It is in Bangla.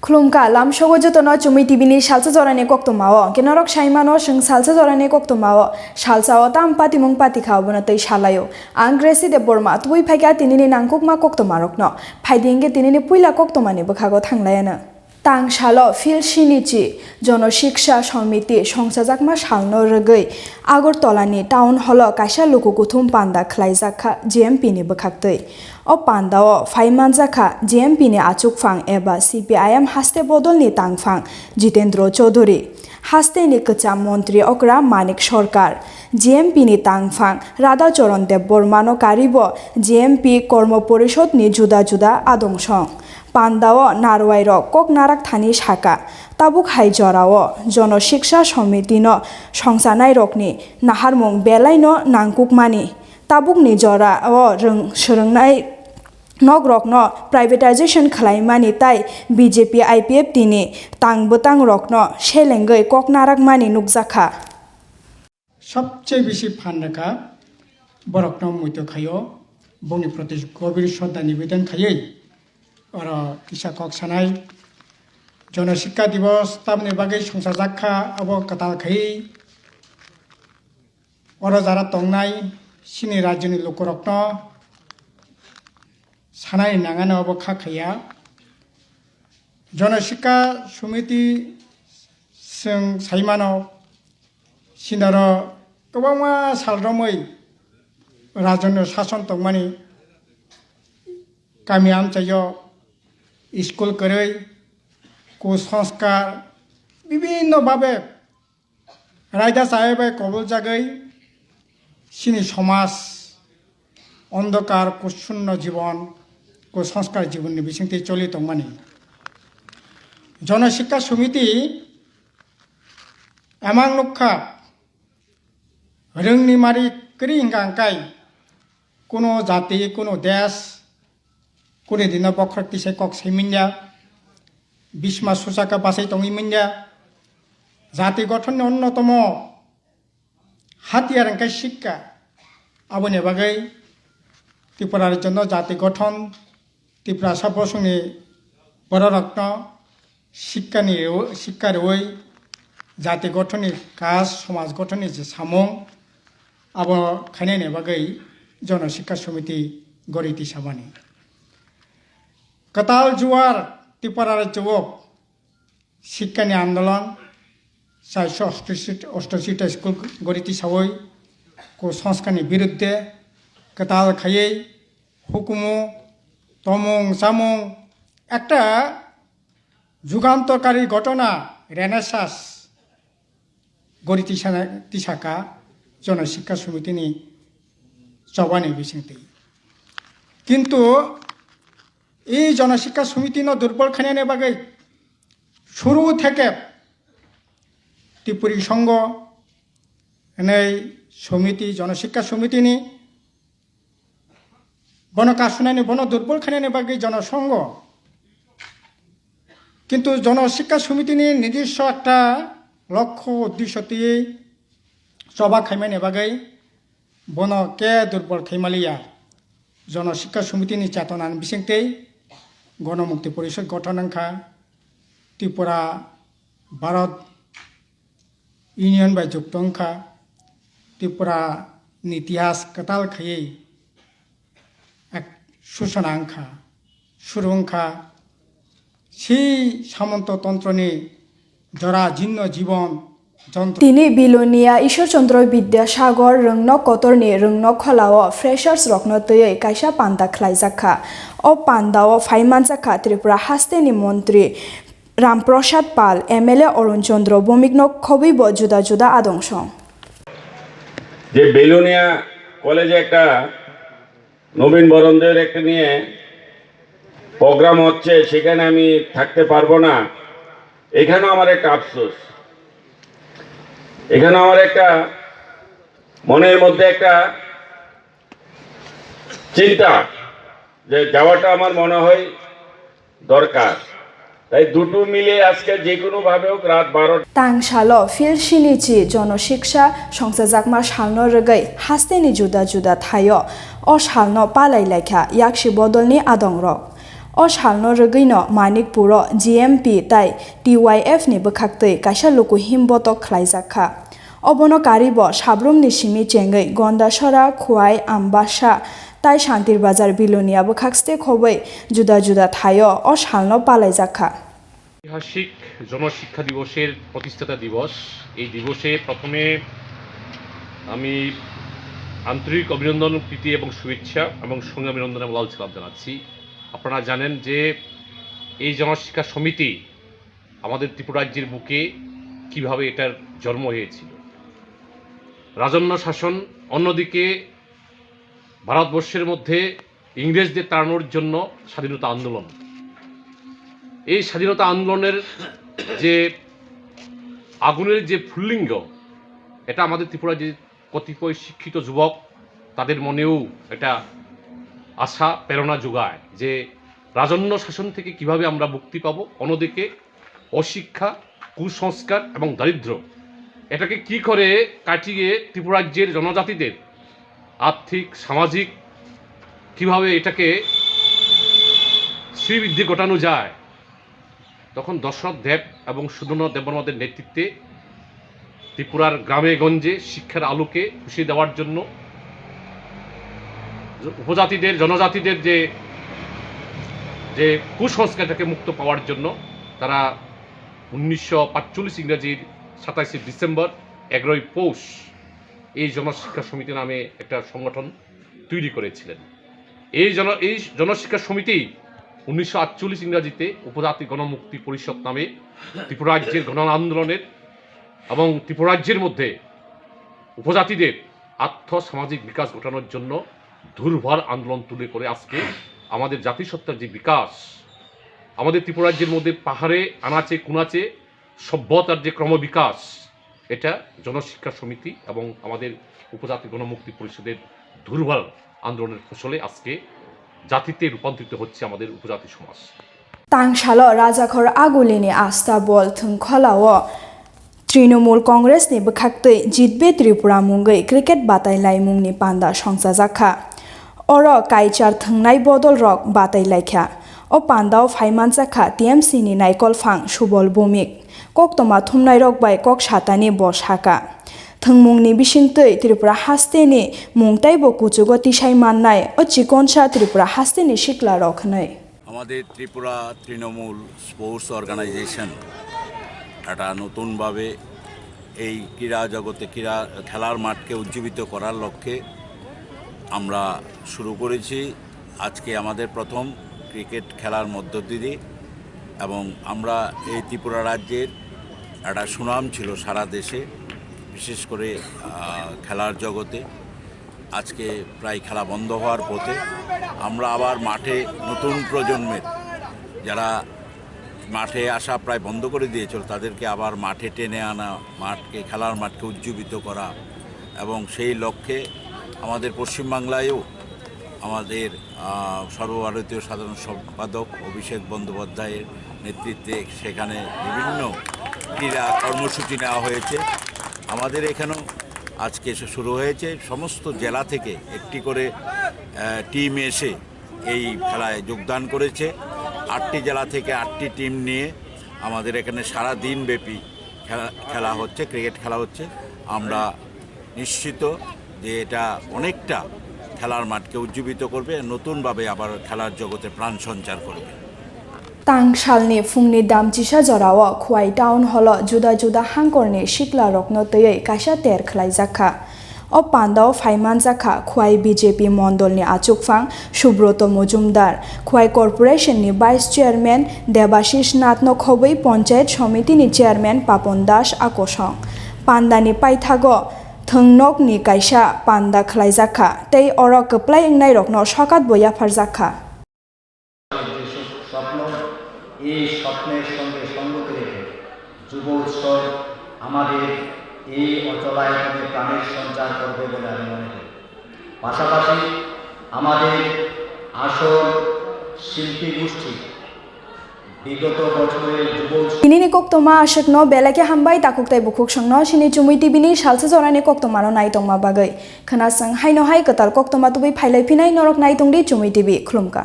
Klumka lam shogo jotono chumui tibini salsa jorani koktwma kenorok saimano sing salsa jorani koktwma salsa o tampa timung pati khaobono tei salayo ang Gracy Debbarma tui phaika tinini nangkukma koktwma rokno phaidinge tinini puila koktwma ni bokhago thanglayana tang salo fil shinichi jono shiksha samiti songsajakma salno rogoi Agartolani town hall kaisa lukukuthum panda khlaijakha GMP ni bokhaktei o panda o phaimanjakha GMP ni achukphang eba CPIM haste bodol ni tangphang Jitendra Chaudhary haste ni kacham mantri okra Manik Sarkar GMP ni tangphang Radha Charan Debbarma no karibo GMP kormo porishod ni juda juda adongsong Pandao Narwairo Kok Narak Thani Shaka Tabuk Hai Jorao Jono Shiksha Samiti no Songsanai Rokni Naharmung Belai no Nangkukmani Tabuk ni Jora o Rung Shrungnai Nogrok no privatization Khlaimani Tai BJP IPF Tini Tang Butang Rok no Shelengai Kok Narak Mani Nukjakha সবচেয়ে বেশি ফান্ড রাখা বরকনম মইতো খাইও বংনি প্রতি গভীর শ্রদ্ধা নিবেদন খাইয়ে আর কিসা কক সানাই জনশিক্ষা দিবস তামনি বাগে সংসার জাখা আব কাতাল খাই আর যারা তংনাই সিনি রাজ্যনি লোকরত্ন সানাই নাঙানো আব খা খাইয়া জনশিক্ষা সমিতি जों साइमानो सिनार गोबां सालरमै राजन्य शासन तंमानि गामि आमचायाव स्कुल करै कुसंस्कार विभिन्न भावे रायदा साहेबै कबल जागै सिनि समाज अंधकार कुशून्य जीवन कुसंस्कार जीवननि बिथिंथि चलि तंमानि जनशिक्षा समिति एमां लुखा रोंनि मारि करि हिंगांकाय कोनो जाति कोनो देश कुनि दिन बख्रक्ति से कक सैमिन्या बिस्मा सुसाका बासै तंगिमिन्या जाति गठननि अन्यतम हाथियार अंकाय शिक्षा आबनि बागै त्रिपुरार जन्य जाति गठन त्रिपुरा साबसंनि बर रत्न शिक्षा रवै जाति गठननि काज समाज गठननि जे सामं अब खायनायनि बागै जनशिक्षा समिति गरिति साबानि कताल जुवार त्रिपुरा राज्योआव शिक्षानि आन्दोलन 488 स्कुल गरिति सावै कुसंस्कारनि बिरुद्धे कताल खायै हुकुमु तमुं जामुं একটা যুগান্তকারী ঘটনা রেনেসাস গরিতি তিসাকা জনশিক্ষা সমিতিনি চবানি বিচিংতি কিন্তু এই জনশিক্ষা সমিতি ন দুর্বল খানিয়ানে বাগৈ শুরু থেকে ত্রিপুরী সংঘ এই সমিতি জনশিক্ষা সমিতিনি বন কাশুনানি বন দুর্বল খানিয়ানে বাগৈ জনসংঘ কিন্তু জনশিক্ষা সমিতিনি নিজস্ব একটা লক্ষ্য উদ্দেশ্যতে সভা খাইমানি বাগৈ বন কে দুর্বল খাইমালিয়া জনশিক্ষা সমিতিনি চেতনাनि बिथिंथि गणमुक्ति परिषद गठन अंखा त्रिपुरा भारत यूनियन बाय जुक्त अंखा त्रिपुरा इतिहास कताल खायै एक सूचना अंखा शुरु अंखा সেই সামন্ততন্ত্রনি জরা জীর্ণ জীবন তিনি বিলোনিয়া ঈশ্বরচন্দ্র বিদ্যাসাগর রংন কতরনি রংন খলাও ফ্রেশার্স রকন তৈ কাইসা পান্তা খ্লাইজাখা ও পান্দাও ফাইমানজাখা ত্রিপুরা হাস্তেনি মন্ত্রী রামপ্রসাদ পাল MLA অরুণচন্দ্র ভৌমিকন খবিব জুদা জুদা আদংশং যে বিলোনিয়া কলেজে একটা নবীন বরণদের একটা নিয়ে প্রোগ্রাম হচ্ছে সেখানে আমি থাকতে পারবো না এখানেও আমার একটা আফসোস এখানে আমার একটা মনের মধ্যে একটা চিন্তা যে যাওয়াটা আমার মনে হয় দরকার তাই দুটো মিলে আজকে যে কোনো ভাবে হোক রাত 12 তাংশালো ফিল শিনিচি জনশিক্ষা সংসাজাকমা সালনো রগৈ হাস্তেনি জুদা জুদা থায় ও সালনো পালাই লাইখা ইয়াকশি বদলনি আদংরক o salno rogino manikpuro GMP tai TYF ni bokhaktei kaisa luku himbotok khlaijakha obono karibo sabrumni simi chengai gondasara khuai ambasa tai shantir bazar bilonia bokhakste khobei juda juda thayo o salno palaijakha ঐতিহাসিক জনশিক্ষা দিবসের প্রতিষ্ঠাতা দিবস এই দিবসে প্রথমে আমি আন্তরিক অভিনন্দন প্রীতি এবং শুভেচ্ছা এবং সঙ্গে অভিনন্দন এবং লাল সালাম জানাচ্ছি। আপনারা জানেন যে এই জনশিক্ষা সমিতি আমাদের ত্রিপুরা রাজ্যের বুকে কিভাবে এটার জন্ম হয়েছিল। রাজন্য শাসন, অন্যদিকে ভারতবর্ষের মধ্যে ইংরেজদের তাড়ানোর জন্য স্বাধীনতা আন্দোলন। এই স্বাধীনতা আন্দোলনের যে আগুনের যে ফুল্লিঙ্গ, এটা আমাদের ত্রিপুরা যে কতিপয় শিক্ষিত যুবক তাদের মনেও এটা আশা প্রেরণা যোগায় যে রাজন্য শাসন থেকে কিভাবে আমরা মুক্তি পাবো। অন্যদিকে অশিক্ষা, কুসংস্কার এবং দারিদ্র্য এটাকে কি করে কাটিয়ে ত্রিপুরা রাজ্যের জনজাতিদের আর্থিক সামাজিক কিভাবে এটাকে শ্রীবৃদ্ধি ঘটানো যায়, তখন দশরথ দেব এবং সুধন্বনাথ দেববর্মাদের নেতৃত্বে ত্রিপুরার গ্রামে গঞ্জে শিক্ষার আলোকে খুশিয়ে দেওয়ার জন্য উপজাতিদের জনজাতিদের যে কুসংস্কারটাকে মুক্ত পাওয়ার জন্য তারা 1945 ইংরেজির 27 ডিসেম্বর 11 পৌষ এই জনশিক্ষা সমিতি নামে একটা সংগঠন তৈরি করেছিলেন। এই জনশিক্ষা সমিতি 1948 ইংরাজিতে উপজাতি গণমুক্তি পরিষদ নামে ত্রিপুরা রাজ্যের গণ আন্দোলনের এবং ত্রিপুরা রাজ্যের মধ্যে উপজাতিদের আর্থ সামাজিক বিকাশ ঘটানোর জন্য দুর্বার আন্দোলন তুলে করে আজকে আমাদের জাতিসত্তার যে বিকাশ, আমাদের ত্রিপুরা রাজ্যের মধ্যে পাহাড়ে আনাচে কুনাচে সভ্যতার যে ক্রমবিকাশ, এটা জনশিক্ষা সমিতি এবং আমাদের উপজাতি গণমুক্তি পরিষদের দুর্বার আন্দোলনের ফসলে আজকে জাতিতে রূপান্তরিত হচ্ছে আমাদের উপজাতি সমাজ। তাংশাল রাজাখর আগুলিনি আস্থা বল থংখলাও তৃণমূল কংগ্রেসনি বখাক্তৈ জিতবে ত্রিপুরা মুঙ্গৈ ক্রিকেট বাতাইলাই মুংনি পান্ডা সংসাजाखा অর কাইচার থংনাই বদল রক বাতাইলাইখা ও পান্ডাও ফাইমানজাখা টিএমসি নি নাইকল ফাং সুবল ভৌমিক কোকতমা থুমনাই রক বাই কক সাতানি বসাকা থংমুংনি বিসিংতৈ ত্রিপুরা হাস্তেনি মুংটাইবো কুচুগো তিসাই মাননাই ও চিকনসা ত্রিপুরা হাস্তেনি শিকলা রখनै আমাদের ত্রিপুরা তৃণমূল স্পোর্টস অর্গানাইজেশন একটা নতুনভাবে এই ক্রীড়া জগতে খেলার মাঠকে উজ্জীবিত করার লক্ষ্যে আমরা শুরু করেছি। আজকে আমাদের প্রথম ক্রিকেট খেলার মধ্য দিয়ে, এবং আমরা এই ত্রিপুরা রাজ্যের একটা সুনাম ছিল সারা দেশে, বিশেষ করে খেলার জগতে। আজকে প্রায় খেলা বন্ধ হওয়ার পথে আমরা আবার মাঠে নতুন প্রজন্মের যারা মাঠে আসা প্রায় বন্ধ করে দিয়েছিল তাদেরকে আবার মাঠে টেনে আনা, খেলার মাঠকে উজ্জীবিত করা, এবং সেই লক্ষ্যে আমাদের পশ্চিমবাংলায়ও আমাদের সর্বভারতীয় সাধারণ সম্পাদক অভিষেক বন্দ্যোপাধ্যায়ের নেতৃত্বে সেখানে বিভিন্ন ক্রীড়া কর্মসূচি নেওয়া হয়েছে। আমাদের এখানেও আজকে শুরু হয়েছে। সমস্ত জেলা থেকে একটি করে টিম এসে এই খেলায় যোগদান করেছে। 8টি জেলা থেকে 8টি টিম নিয়ে আমাদের এখানে সারা দিন ব্যাপী খেলা হচ্ছে, ক্রিকেট খেলা হচ্ছে। আমরা নিশ্চিত যে এটা অনেকটা খেলার মাঠকে উজ্জীবিত করবে, নতুনভাবে আবার খেলার জগতে প্রাণ সঞ্চার করবে। तांगशालनि फुंनि दामचिसा जराव खुवाई टाउन हल जुदा जुदा हांकरनि सिक्ला रकनो तयै काइसा तेर खलाइजाखा ओ पान्डाव फाइमानजाखा खुवाई बीजेपी मण्डलनि आचुकफां सुब्रत मजुमदार खुवाई कर्पोरेशननि भाइस चेयरमैन देबाशिष नाथनो खबै पंचायत समितिनि चेयरमैन पापन दास आकसं पान्डानि पाइथागो थंनकनि काइसा पान्डा खलाइजाखा तै अर कप्लाय इंनाय रकनो सकात बयाफारजाखा এই স্বপ্নের সঙ্গে সঙ্গতি রেখে যুব উৎসব আমাদের এই অচলায়তনে প্রাণের সঞ্চার করবে বলে আমি মনে করি। পাশাপাশি আমাদের আসল শিল্পী গোষ্ঠী বিগত বছরের যুব Ini Koktwma ashokno belake hambai takuktai bukuk songno sini Chumui TV-ni Salsa Jorani Koktwma naitongma bagai khonasang haino hai katal Koktwma tubai phailai phinai norok naitongdi Chumui TV khulumka।